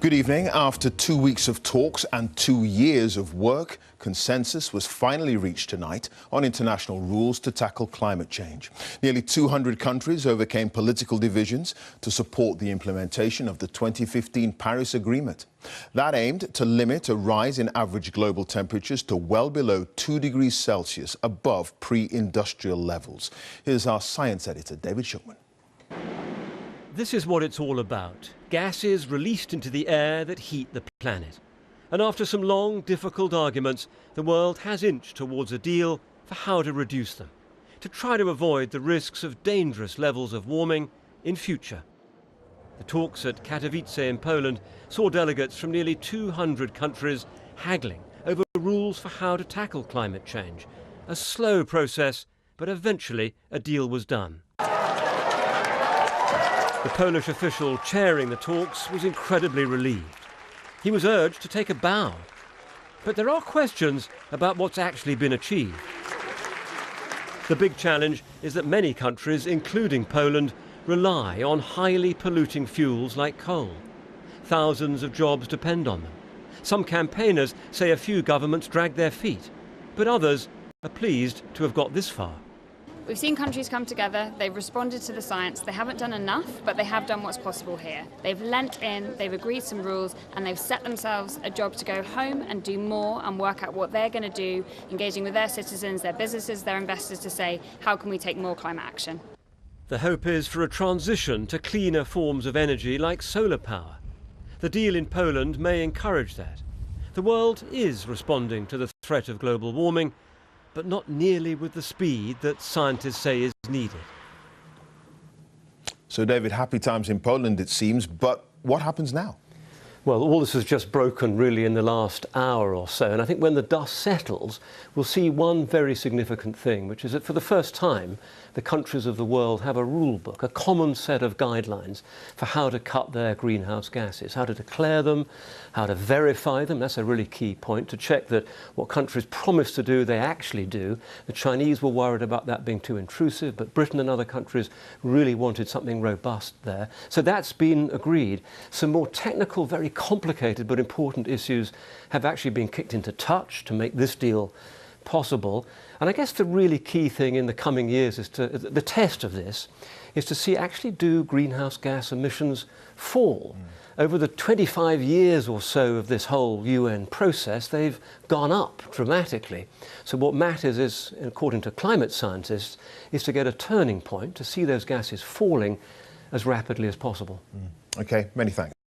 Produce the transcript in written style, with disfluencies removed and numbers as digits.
Good evening. After 2 weeks of talks and 2 years of work, consensus was finally reached tonight on international rules to tackle climate change. Nearly 200 countries overcame political divisions to support the implementation of the 2015 Paris Agreement. That aimed to limit a rise in average global temperatures to well below 2 degrees Celsius above pre-industrial levels. Here's our science editor, David Shulman. This is what it's all about. Gases released into the air that heat the planet. And after some long, difficult arguments, the world has inched towards a deal for how to reduce them, to try to avoid the risks of dangerous levels of warming in future. The talks at Katowice in Poland saw delegates from nearly 200 countries haggling over rules for how to tackle climate change. A slow process, but eventually a deal was done. The Polish official chairing the talks was incredibly relieved. He was urged to take a bow. But there are questions about what's actually been achieved. The big challenge is that many countries, including Poland, rely on highly polluting fuels like coal. Thousands of jobs depend on them. Some campaigners say a few governments dragged their feet, but others are pleased to have got this far. We've seen countries come together, they've responded to the science, they haven't done enough, but they have done what's possible here. They've lent in, they've agreed some rules, and they've set themselves a job to go home and do more and work out what they're going to do, engaging with their citizens, their businesses, their investors to say, how can we take more climate action? The hope is for a transition to cleaner forms of energy like solar power. The deal in Poland may encourage that. The world is responding to the threat of global warming, but not nearly with the speed that scientists say is needed. So, David, happy times in Poland, it seems, but what happens now? Well, all this has just broken really in the last hour or so, and I think when the dust settles, we'll see one very significant thing, which is that for the first time, the countries of the world have a rule book, a common set of guidelines for how to cut their greenhouse gases, how to declare them, how to verify them. That's a really key point, to check that what countries promise to do, they actually do. The Chinese were worried about that being too intrusive, but Britain and other countries really wanted something robust there. So that's been agreed. Some more technical, very complicated but important issues have actually been kicked into touch to make this deal possible. And I guess the really key thing in the coming years is the test of this is to see actually do greenhouse gas emissions fall. Over the 25 years or so of this whole UN process, they've gone up dramatically. So what matters is, according to climate scientists, is to get a turning point, to see those gases falling as rapidly as possible. Okay, many thanks.